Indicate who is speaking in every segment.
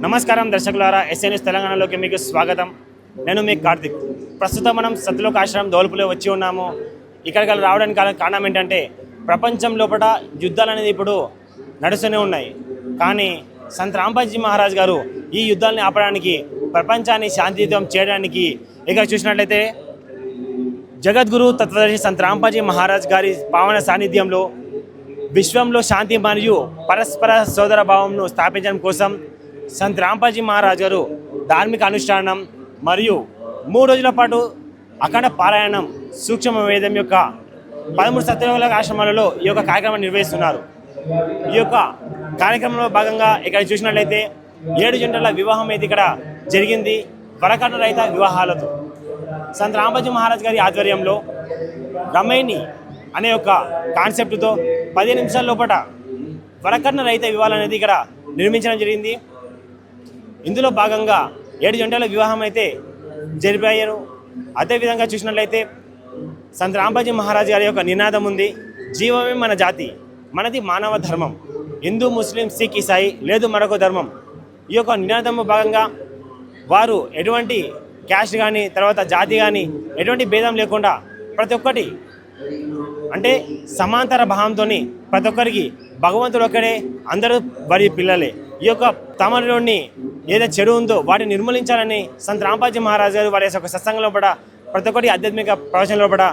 Speaker 1: నమస్కారం దర్శకులారా, ఎస్ఎన్ఎస్ తెలంగాణలోకి మీకు స్వాగతం. నేను మీ కార్తిక్. ప్రస్తుతం మనం సత్యలోక ఆశ్రమం దౌలపులో వచ్చి ఉన్నాము. ఇక్కడికి రావడానికి కారణం ఏంటంటే ప్రపంచం లోపల యుద్ధాలు అనేది ఇప్పుడు నడుస్తూనే ఉన్నాయి. కానీ సంత్ రాంబాజీ మహారాజ్ గారు ఈ యుద్ధాలని ఆపడానికి, ప్రపంచాన్ని శాంతియుతం చేయడానికి ఇక్కడ చూసినట్లయితే జగద్గురు తత్వదర్శి సంత్ రాంబాజీ మహారాజ్ గారి పావన సాన్నిధ్యంలో విశ్వంలో శాంతి మరియు పరస్పర సోదర భావంను స్థాపించడం కోసం సంత్ రాంబాజీ మహారాజ్ గారు ధార్మిక అనుష్ఠానం మరియు 3 రోజుల పాటు అఖండ పారాయణం సూక్ష్మ వేదం యొక్క 13 సత్యలోక ఆశ్రమాలలో ఈ యొక్క కార్యక్రమం నిర్వహిస్తున్నారు. ఈ యొక్క కార్యక్రమంలో భాగంగా ఇక్కడ చూసినట్లయితే 7 జంటల వివాహం అయితే ఇక్కడ జరిగింది. వరకట్న రహిత వివాహాలతో సంత్ రాంబాజీ మహారాజ్ గారి ఆధ్వర్యంలో రమైని అనే ఒక కాన్సెప్ట్తో 15 నిమిషాల లోపల వరకట్న రహిత వివాహాలు అనేది ఇక్కడ నిర్మించడం జరిగింది. ఇందులో భాగంగా 7 జంటల వివాహం అయితే జరిపారు. అదేవిధంగా చూసినట్లయితే సంత్ రాంబాజీ మహారాజ్ గారి యొక్క నినాదం ఉంది, జీవమే మన జాతి, మనది మానవ ధర్మం, హిందూ ముస్లిం సిక్ ఇసాయి లేదు మరొక ధర్మం. ఈ యొక్క నినాదం భాగంగా వారు ఎటువంటి క్యాస్ట్ కానీ తర్వాత జాతి కానీ ఎటువంటి భేదం లేకుండా ప్రతి ఒక్కటి అంటే సమాంతర భావంతో ప్రతి ఒక్కరికి భగవంతుడు ఒక్కడే, అందరూ వారి పిల్లలే. ఈ యొక్క తమలోని ఏదైతే చెడు ఉందో వాటిని నిర్మూలించాలని సంత్ రాంబాజీ మహారాజ్ గారు వారి యొక్క సత్సంగంలో పడ ప్రతి ఒక్కటి ఆధ్యాత్మిక ప్రవచనంలో పడ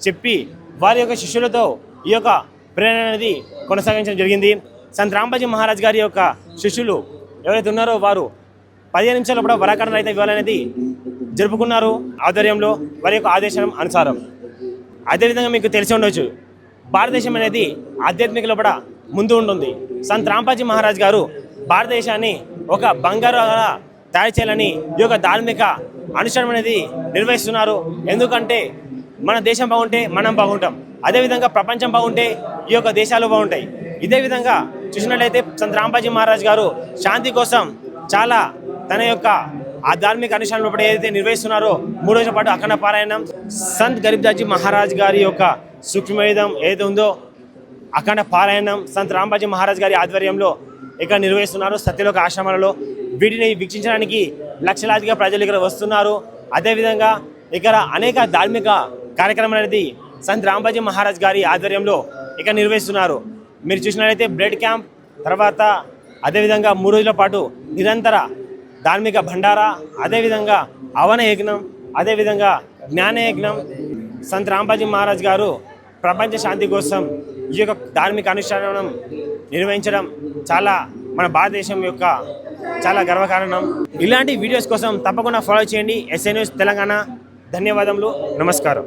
Speaker 1: చెప్పి వారి యొక్క శిష్యులతో ఈ యొక్క ప్రేరణ అనేది కొనసాగించడం జరిగింది. సంత్ రాంబాజీ మహారాజ్ గారి యొక్క శిష్యులు ఎవరైతే ఉన్నారో వారు 15 నిమిషాల కూడా వరకట్న రహిత వివాహాలనేది జరుపుకున్నారు ఆధ్వర్యంలో వారి యొక్క ఆదేశం అనుసారం. అదేవిధంగా మీకు తెలిసి ఉండవచ్చు, భారతదేశం అనేది ఆధ్యాత్మిక లోపల ముందు ఉంటుంది. సంత్ రాంబాజీ మహారాజ్ గారు భారతదేశాన్ని ఒక బంగారు తయారు చేయాలని ఈ యొక్క ధార్మిక అనుష్ఠానం అనేది నిర్వహిస్తున్నారు. ఎందుకంటే మన దేశం బాగుంటే మనం బాగుంటాం, అదేవిధంగా ప్రపంచం బాగుంటే ఈ యొక్క దేశాలు బాగుంటాయి. ఇదే విధంగా చూసినట్లయితే సంత్ రాంబాజీ మహారాజ్ గారు శాంతి కోసం చాలా తన యొక్క ఆ ధార్మిక అనుష్ఠానం ఏదైతే నిర్వహిస్తున్నారో 3 రోజుల పాటు అఖండ పారాయణం సంత్ గరీబ్దాస్ జీ మహారాజ్ గారి యొక్క సూక్ష్మవేదం ఏదైతే ఉందో అఖండ పారాయణం సంత్ రాంబాజీ మహారాజ్ గారి ఆధ్వర్యంలో ఇక్కడ నిర్వహిస్తున్నారు సత్యలోక ఆశ్రమాలలో. వీటిని వీక్షించడానికి లక్షలాదిగా ప్రజలు ఇక్కడ వస్తున్నారు. అదేవిధంగా ఇక్కడ అనేక ధార్మిక కార్యక్రమాలు అనేది సంత్ రాంబాజీ మహారాజ్ గారి ఆధ్వర్యంలో ఇక్కడ నిర్వహిస్తున్నారు. మీరు చూసినట్లయితే బ్లడ్ క్యాంప్, తర్వాత అదేవిధంగా 3 రోజుల పాటు నిరంతర ధార్మిక భండారా, అదేవిధంగా అవన యజ్ఞం, అదేవిధంగా జ్ఞాన యజ్ఞం. సంత్ రాంబాజీ మహారాజ్ గారు ప్రపంచ శాంతి కోసం ఈ యొక్క ధార్మిక అనుష్ఠానం నిర్వహించడం చాలా మన భారతదేశం యొక్క చాలా గర్వకారణం. ఇలాంటి వీడియోస్ కోసం తప్పకుండా ఫాలో చేయండి ఎస్ఎన్ఎస్ తెలంగాణ. ధన్యవాదములు, నమస్కారం.